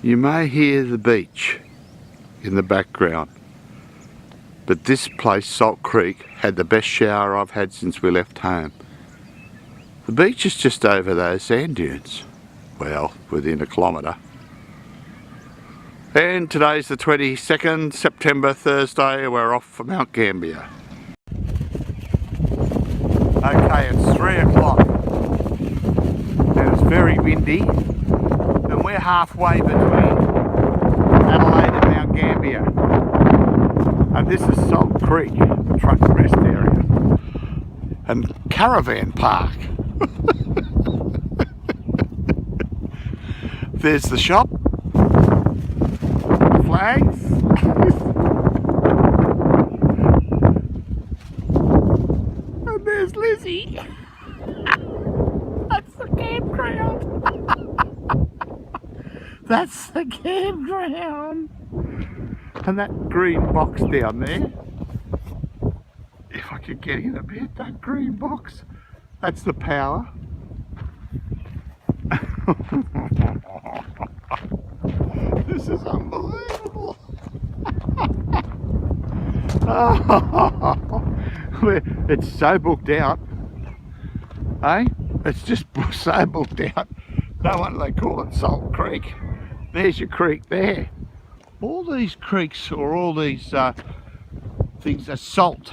You may hear the beach in the background, but this place, Salt Creek, had the best shower I've had since we left home. The beach is just over those sand dunes, well, within a kilometre. And today's the 22nd September, Thursday. We're off for Mt Gambier. Okay, it's 3 o'clock and it's very windy, and we're halfway between Adelaide and Mt Gambier, and this is Salt Creek, the truck rest area and caravan park. There's the shop, flags. And there's Lizzie. That's the campground. That's the campground. And that green box down there, if I could get in a bit, that green box, that's the power. This is unbelievable. It's so booked out, eh? It's just so booked out. No wonder they call it Salt Creek. There's your creek there. All these creeks, or all these things, are salt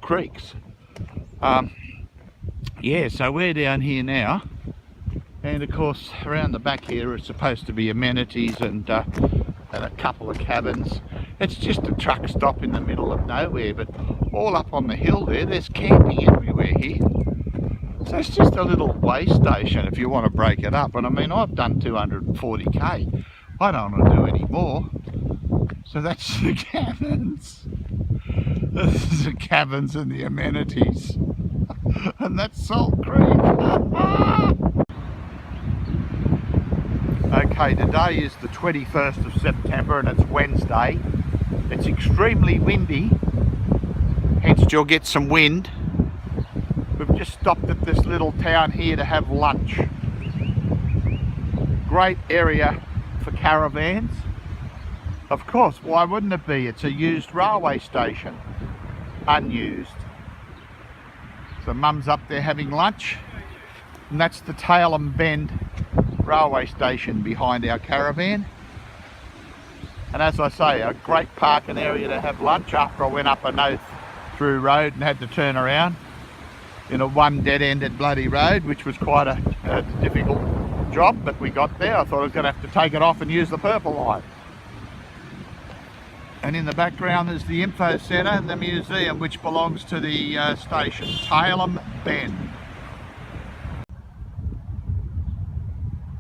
creeks. Yeah, so we're down here now, and of course around the back here is supposed to be amenities and a couple of cabins. It's just a truck stop in the middle of nowhere, but all up on the hill there's camping everywhere here. So it's just a little way station if you want to break it up. And I mean, I've done 240k. I don't want to do any more. So that's the cabins. This is the cabins and the amenities. And that's Salt Creek. Okay, today is the 21st of September and it's Wednesday. It's extremely windy, hence you'll get some wind. We've just stopped at this little town here to have lunch. Great area for caravans. Of course, why wouldn't it be? It's a used railway station, unused. So Mum's up there having lunch, and that's the Tailem Bend railway station behind our caravan. And as I say, a great parking area to have lunch after I went up a no-through road and had to turn around in a one dead-ended bloody road, which was quite a difficult job, but we got there. I thought I was going to have to take it off and use the purple line. And in the background is the info centre and the museum, which belongs to the station, Tailem Bend.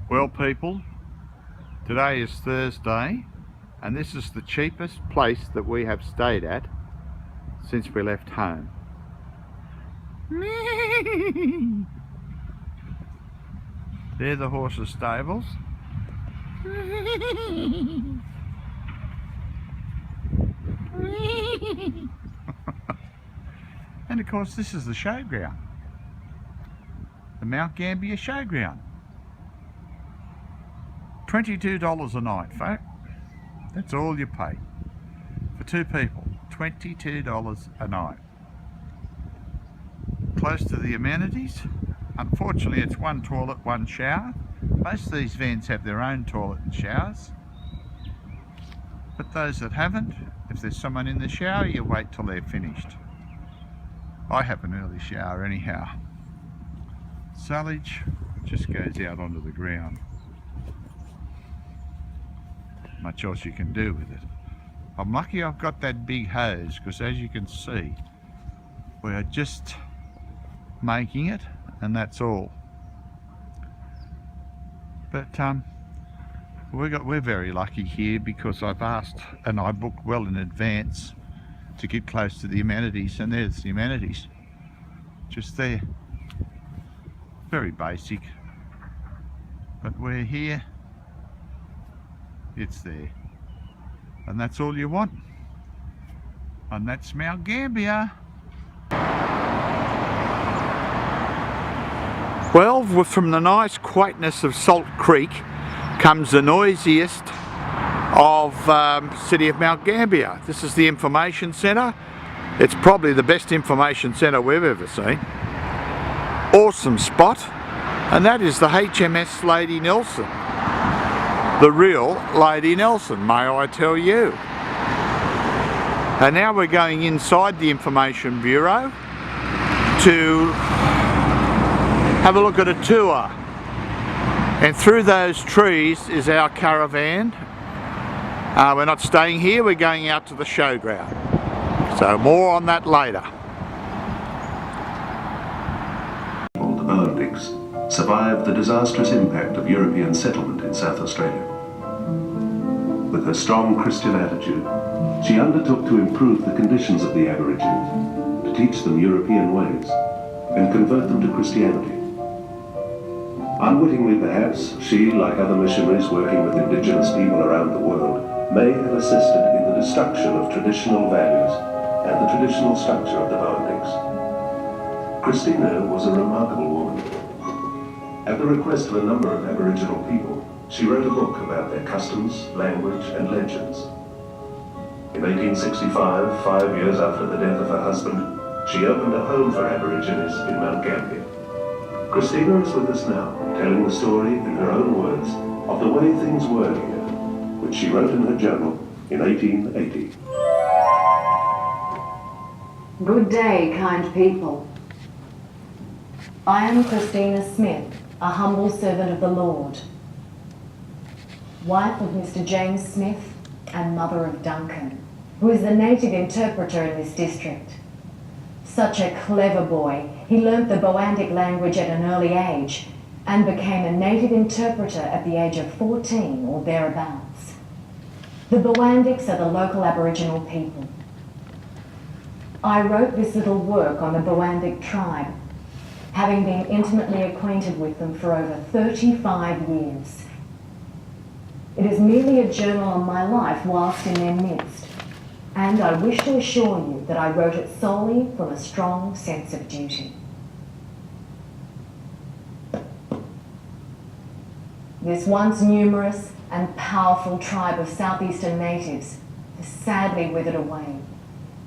Well people, today is Thursday, and this is the cheapest place that we have stayed at since we left home. They're the horses' stables. And of course this is the showground, the Mt Gambier showground. $22 a night, folks. That's all you pay for 2 people. $22 a night. Close to the amenities. Unfortunately, it's 1 toilet, 1 shower. Most of these vans have their own toilet and showers. But those that haven't, if there's someone in the shower, you wait till they're finished. I have an early shower anyhow. Silage just goes out onto the ground. Much else you can do with it. I'm lucky I've got that big hose, because as you can see, we're just making it, and that's all. But we're very lucky here, because I've asked and I booked well in advance to get close to the amenities, and there's the amenities just there. Very basic, but we're here, it's there, and that's all you want. And that's Mt Gambier. Well, from the nice quaintness of Salt Creek comes the noisiest of city of Mt Gambier. This is the information centre. It's probably the best information centre we've ever seen. Awesome spot. And that is the HMS Lady Nelson. The real Lady Nelson, may I tell you. And now we're going inside the Information Bureau to have a look at a tour. And through those trees is our caravan. We're not staying here, we're going out to the showground. So more on that later. The Bowendigs survived the disastrous impact of European settlement in South Australia. With her strong Christian attitude, she undertook to improve the conditions of the Aborigines, to teach them European ways, and convert them to Christianity. Unwittingly perhaps, she, like other missionaries working with indigenous people around the world, may have assisted in the destruction of traditional values and the traditional structure of the Bowendigs. Christina was a remarkable woman. At the request of a number of Aboriginal people, she wrote a book about their customs, language, and legends. In 1865, 5 years after the death of her husband, she opened a home for Aborigines in Mt Gambier. Christina is with us now, telling the story in her own words of the way things were here, which she wrote in her journal in 1880. Good day, kind people. I am Christina Smith, a humble servant of the Lord, wife of Mr. James Smith and mother of Duncan, who is the native interpreter in this district. Such a clever boy, he learnt the Bowandic language at an early age and became a native interpreter at the age of 14 or thereabouts. The Bowandics are the local Aboriginal people. I wrote this little work on the Bowandic tribe, having been intimately acquainted with them for over 35 years. It is merely a journal on my life whilst in their midst, and I wish to assure you that I wrote it solely from a strong sense of duty. This once numerous and powerful tribe of southeastern natives has sadly withered away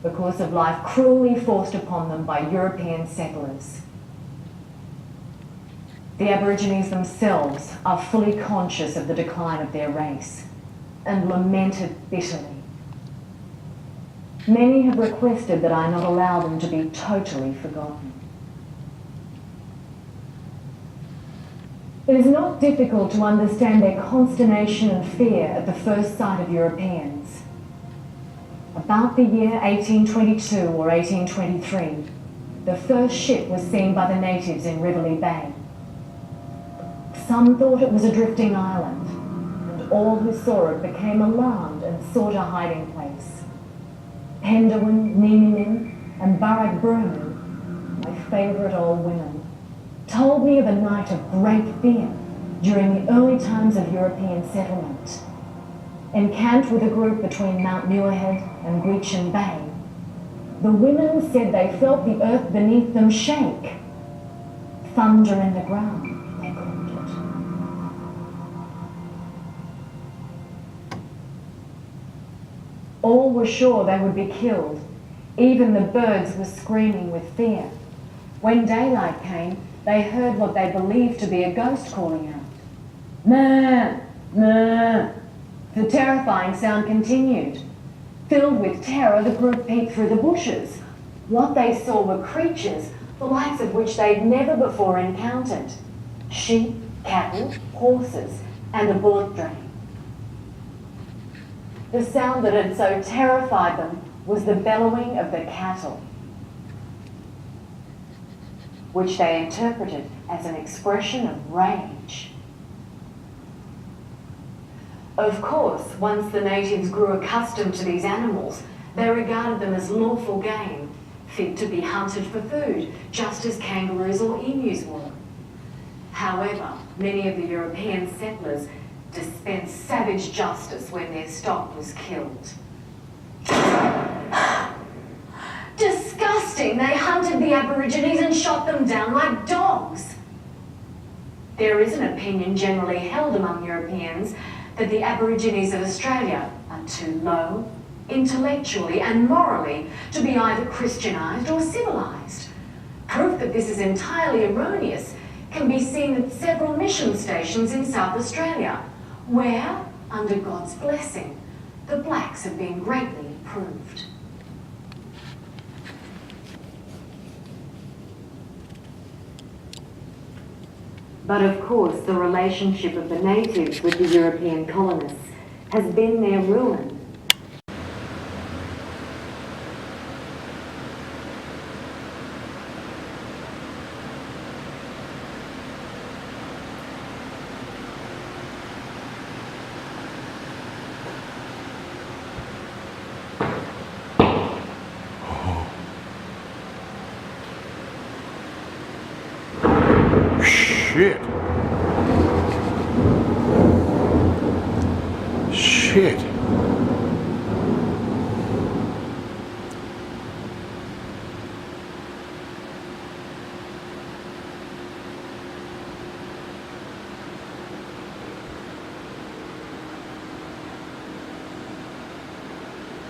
because of life cruelly forced upon them by European settlers. The Aborigines themselves are fully conscious of the decline of their race and lament it bitterly. Many have requested that I not allow them to be totally forgotten. It is not difficult to understand their consternation and fear at the first sight of Europeans. About the year 1822 or 1823, the first ship was seen by the natives in Riverlea Bay. Some thought it was a drifting island, and all who saw it became alarmed and sought a hiding place. Penderwin, Ninimin, and Barak Bruman, my favourite old women, told me of a night of great fear during the early times of European settlement. Encamped with a group between Mount Muirhead and Greechin Bay, the women said they felt the earth beneath them shake. Thunder in the ground, they called it. All were sure they would be killed. Even the birds were screaming with fear. When daylight came, they heard what they believed to be a ghost calling out. "Meh, meh." The terrifying sound continued. Filled with terror, the group peeped through the bushes. What they saw were creatures, the likes of which they'd never before encountered. Sheep, cattle, horses, and a bullock dray. The sound that had so terrified them was the bellowing of the cattle, which they interpreted as an expression of rage. Of course, once the natives grew accustomed to these animals, they regarded them as lawful game, fit to be hunted for food, just as kangaroos or emus were. However, many of the European settlers dispensed savage justice when their stock was killed. Disgusting! They hunted the Aborigines and shot them down like dogs. There is an opinion generally held among Europeans that the Aborigines of Australia are too low, intellectually and morally, to be either Christianised or civilised. Proof that this is entirely erroneous can be seen at several mission stations in South Australia, where, under God's blessing, the blacks have been greatly improved. But of course, the relationship of the natives with the European colonists has been their ruin. Shit. Shit.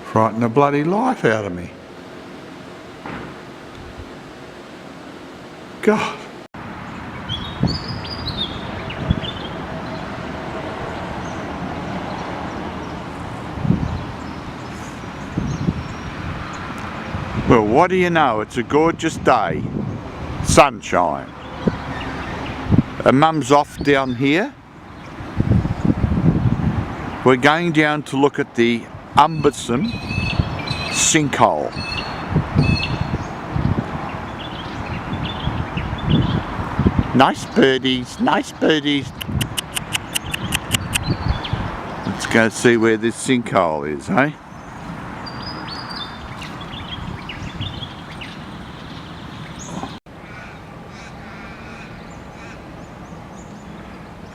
Frighten the bloody life out of me. God. Well, what do you know? It's a gorgeous day. Sunshine. And Mum's off down here. We're going down to look at the Umberson sinkhole. Nice birdies, nice birdies. Let's go see where this sinkhole is, eh?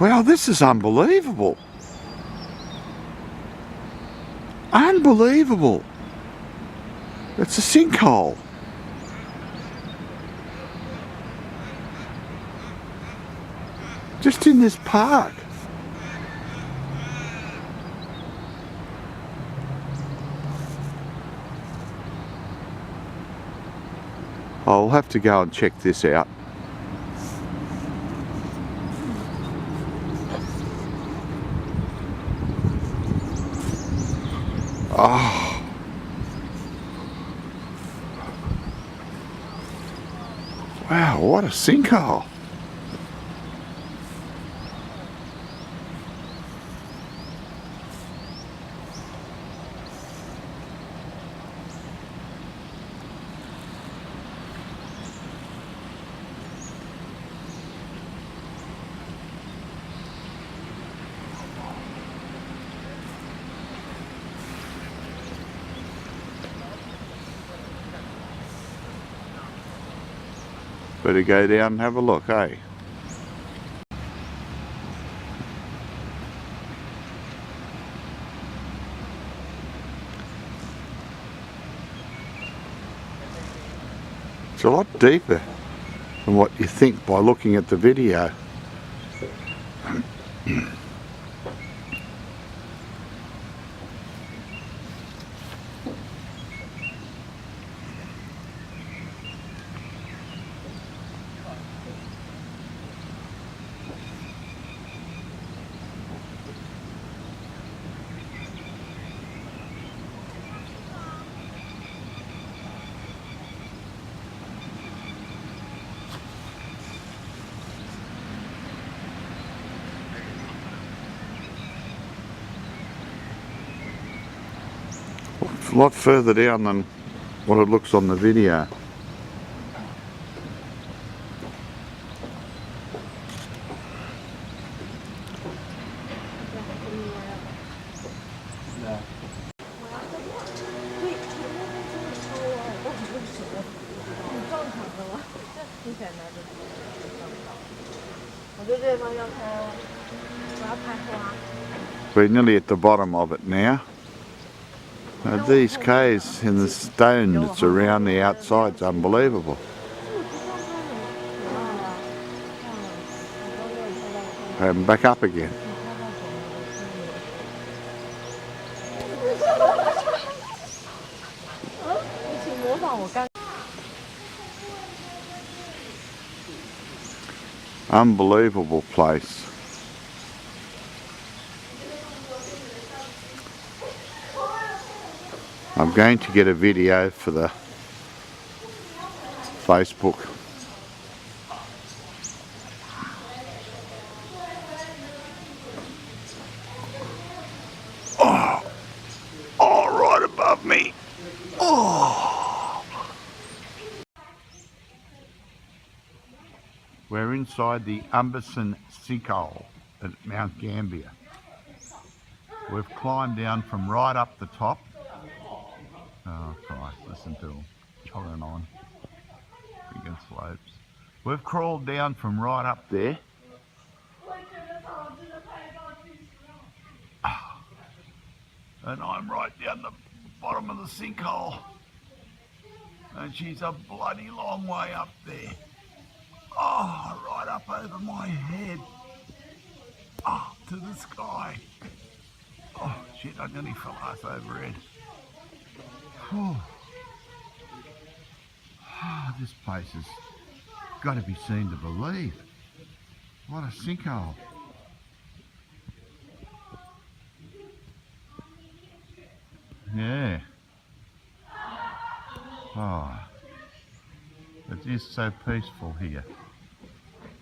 Wow, this is unbelievable. Unbelievable. It's a sinkhole. Just in this park. I'll have to go and check this out. Oh. Wow, what a sinkhole. Better go down and have a look, eh? It's a lot deeper than what you think by looking at the video. It's a lot further down than what it looks on the video. We're nearly at the bottom of it now. These caves in the stone that's around the outside's unbelievable. And back up again. Unbelievable place. I'm going to get a video for the Facebook. Oh, right above me. Oh. We're inside the Umberson sinkhole at Mt Gambier. We've climbed down from right up the top. Oh Christ, listen to them chugging on big slopes. We've crawled down from right up there. And I'm right down the bottom of the sinkhole. And she's a bloody long way up there. Oh, right up over my head. Oh, to the sky. Oh, shit, I nearly fell ass overhead. Oh, this place has got to be seen to believe. What a sinkhole. Yeah. Oh, it is so peaceful here.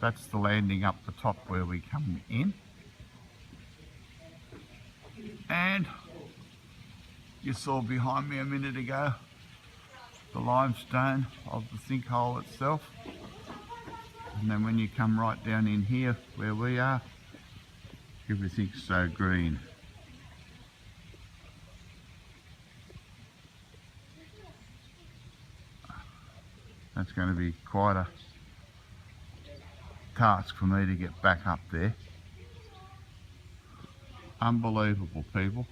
That's the landing up the top where we come in. And you saw behind me a minute ago the limestone of the sinkhole itself. And then when you come right down in here where we are, everything's so green. That's going to be quite a task for me to get back up there. Unbelievable, people.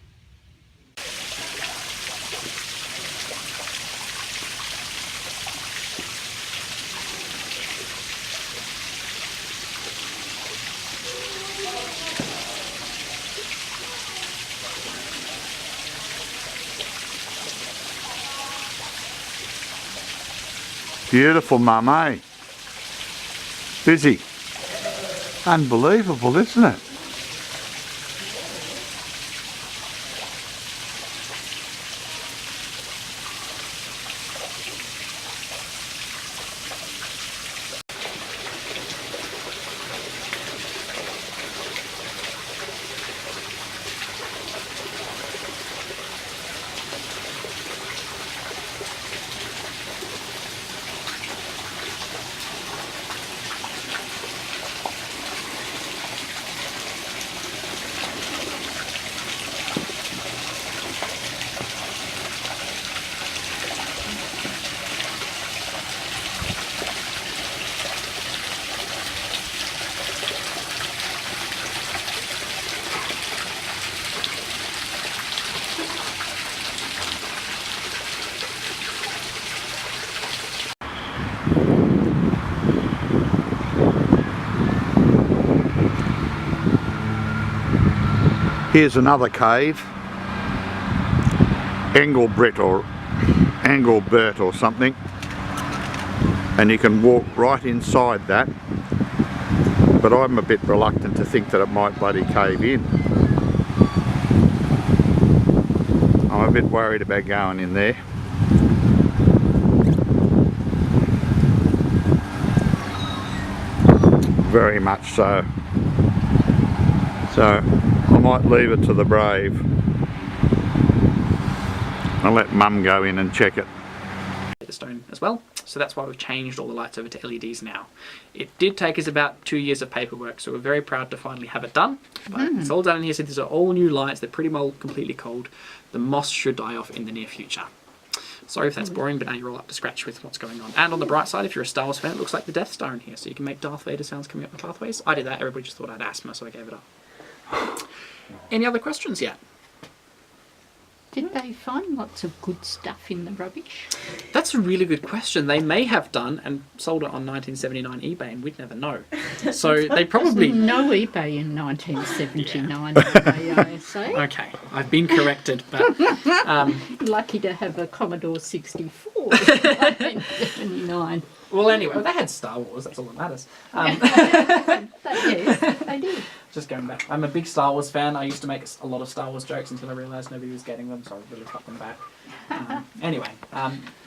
Beautiful, mum, eh? Busy. Unbelievable, isn't it? Here's another cave, Engelbert or something, and you can walk right inside that, but I'm a bit reluctant to think that it might bloody cave in. I'm a bit worried about going in there. Very much so. So I might leave it to the brave. I'll let Mum go in and check it. The stone as well, so that's why we've changed all the lights over to LEDs now. It did take us about 2 years of paperwork, so we're very proud to finally have it done. But it's all done in here, so these are all new lights. They're pretty well completely cold. The moss should die off in the near future. Sorry if that's boring, but now you're all up to scratch with what's going on. And on the bright side, if you're a Star Wars fan, it looks like the Death Star in here, so you can make Darth Vader sounds coming up the pathways. I did that, everybody just thought I had asthma, so I gave it up. Any other questions yet? Did they find lots of good stuff in the rubbish? That's a really good question. They may have done and sold it on 1979 eBay, and we'd never know. So they probably... No eBay in 1979, I say. Okay, I've been corrected, but... Lucky to have a Commodore 64. Wars, 1979. Well, anyway, they had Star Wars. That's all that matters. Yes, they did. Just going back. I'm a big Star Wars fan. I used to make a lot of Star Wars jokes until I realised nobody was getting them, so I really cut them back. Anyway,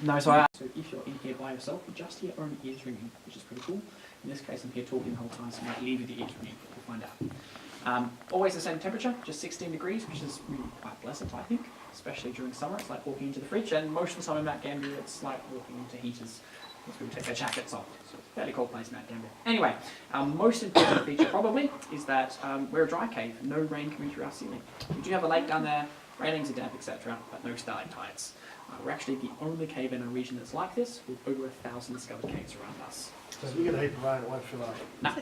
no, so if you're in here by yourself, just your own ears ringing, which is pretty cool. In this case, I'm here talking the whole time, so I might leave you the ears ringing. We'll find out. Always the same temperature, just 16 degrees, which is really quite pleasant, I think. Especially during summer, it's like walking into the fridge, and most of the time in Mt Gambier, it's like walking into heaters. People take their jackets off. It's a fairly cold place, Mt Gambier. Anyway, most important feature probably is that we're a dry cave. No rain coming through our ceiling. We do have a lake down there, railings are damp, etc., but no stalactites. We're actually the only cave in our region that's like this, with over 1,000 discovered caves around us. So if you get a heap of rain, it won't fill up. No.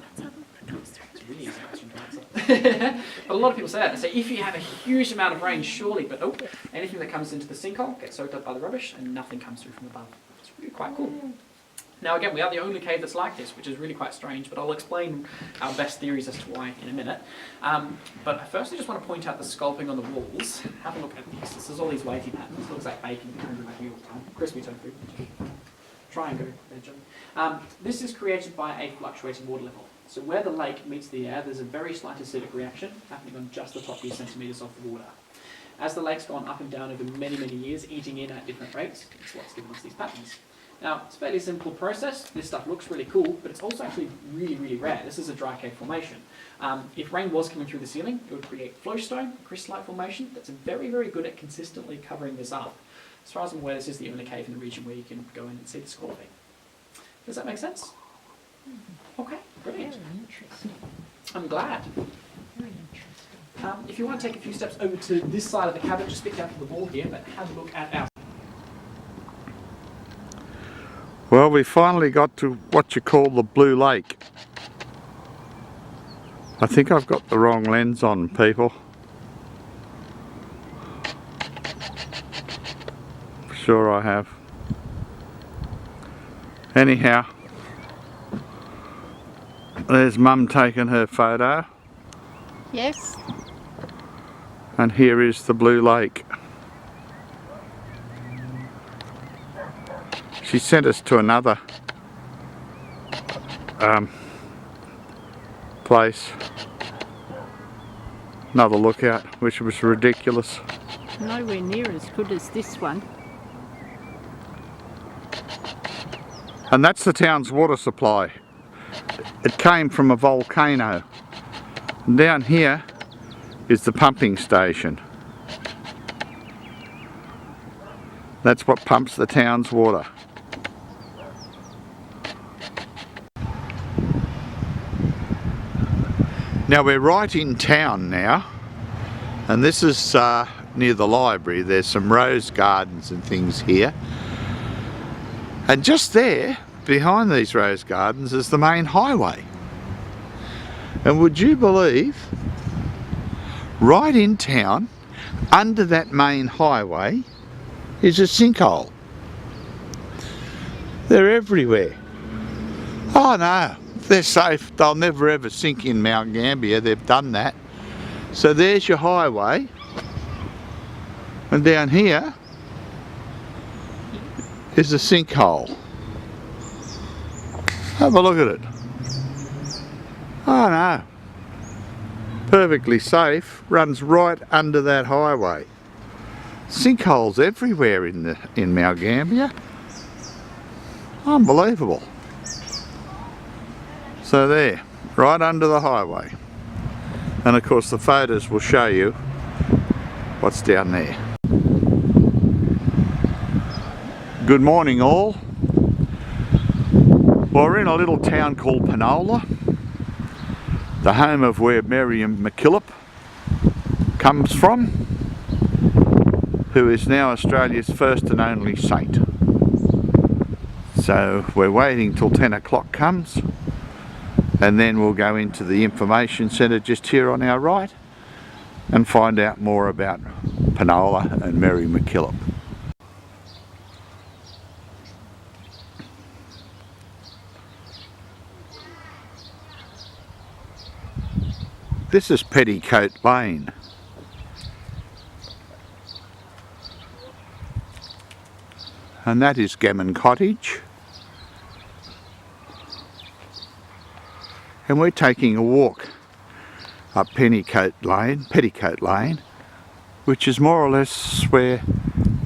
It's a really easy question to answer. But a lot of people say that. They say, if you have a huge amount of rain, surely, but nope. Anything that comes into the sinkhole gets soaked up by the rubbish, and nothing comes through from above. It's really quite cool. Now again, we are the only cave that's like this, which is really quite strange, but I'll explain our best theories as to why in a minute. But I firstly just want to point out the sculpting on the walls. Have a look at these. This is all these wavy patterns. It looks like bacon behind my all the time. Crispy tofu. Try and go veg. This is created by a fluctuating water level. So where the lake meets the air, there's a very slight acidic reaction happening on just the top few centimetres of the water. As the lake's gone up and down over many, many years, eating in at different rates, it's what's given us these patterns. Now, it's a fairly simple process. This stuff looks really cool, but it's also actually really, really rare. This is a dry cave formation. If rain was coming through the ceiling, it would create flowstone, a crystallite formation that's very, very good at consistently covering this up. As far as I'm aware, this is the only cave in the region where you can go in and see this quality. Does that make sense? Okay, brilliant. Very interesting. I'm glad. Very interesting. If you want to take a few steps over to this side of the cabin, just stick out to the wall here, but have a look at our... Well, we finally got to what you call the Blue Lake. I think I've got the wrong lens on, people. Sure I have. Anyhow, there's Mum taking her photo, Yes. and here is the Blue Lake. She sent us to another place, another lookout, which was ridiculous. Nowhere near as good as this one. And that's the town's water supply. It came from a volcano. And down here is the pumping station. That's what pumps the town's water. Now we're right in town now, and this is near the library. There's some rose gardens and things here. And just there, behind these rose gardens, is the main highway. And would you believe, right in town, under that main highway, is a sinkhole. They're everywhere. Oh no, they're safe. They'll never ever sink in Mt Gambier. They've done that. So there's your highway. And down here is a sinkhole. Have a look at it. Oh no. Perfectly safe. Runs right under that highway. Sinkholes everywhere in Mt Gambier. Unbelievable. So there, right under the highway. And of course the photos will show you what's down there. Good morning all. Well, we're in a little town called Penola, the home of where Miriam MacKillop comes from, who is now Australia's first and only saint. So we're waiting till 10 o'clock comes, and then we'll go into the information centre just here on our right and find out more about Penola and Mary MacKillop. This is Petticoat Lane. And that is Gammon Cottage. And we're taking a walk up Petticoat Lane, which is more or less where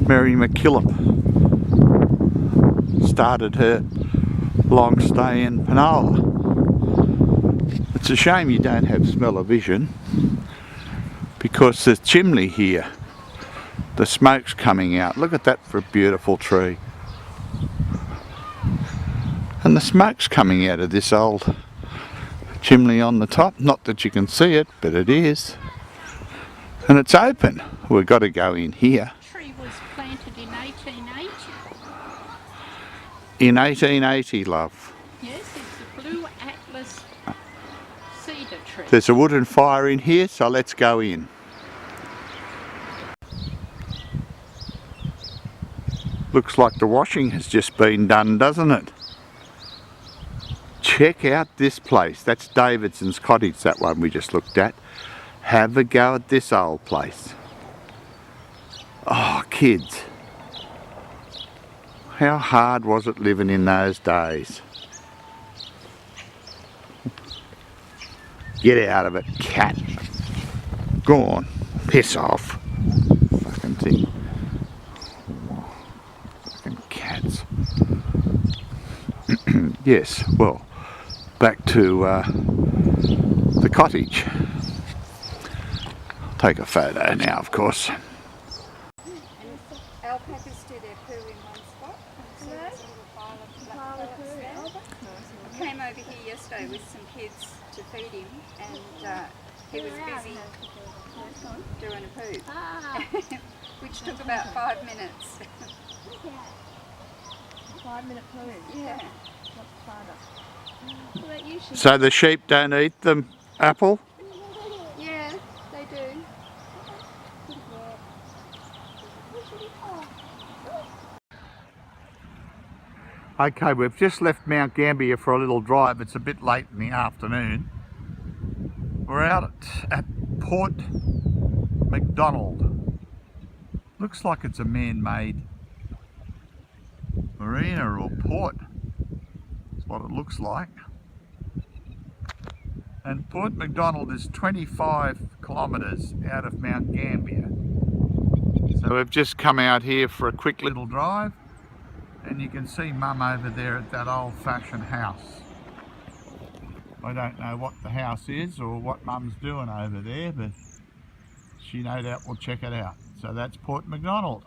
Mary MacKillop started her long stay in Penola. It's a shame you don't have smell-o-vision, because the chimney here, the smoke's coming out. Look at that for a beautiful tree. And the smoke's coming out of this old chimney on the top. Not that you can see it, but it is. And it's open. We've got to go in here. The tree was planted in 1880. In 1880, love. Yes, it's a blue atlas cedar tree. There's a wooden fire in here, so let's go in. Looks like the washing has just been done, doesn't it? Check out this place. That's Davidson's cottage, that one we just looked at. Have a go at this old place. Oh, kids. How hard was it living in those days? Get out of it, cat. Go on, piss off. Fucking thing. Fucking cats. Yes, well, back to the cottage. Take a photo now, of course. Alpacas do their poo in one spot. So there's a little pile of black pellets there. I came over here yesterday with some kids to feed him, and he was busy doing a poo, which took about 5 minutes. 5-minute poo. Yeah. What's harder? Well, that usually So the sheep don't eat them, Apple? Yeah, they do. Okay, we've just left Mt Gambier for a little drive. It's a bit late in the afternoon. We're out at Port MacDonald. Looks like it's a man-made marina or port. That's what it looks like. And Port MacDonald is 25 kilometres out of Mt Gambier. So we've just come out here for a quick little drive. And you can see Mum over there at that old-fashioned house. I don't know what the house is or what Mum's doing over there, but she no doubt will check it out. So that's Port MacDonald.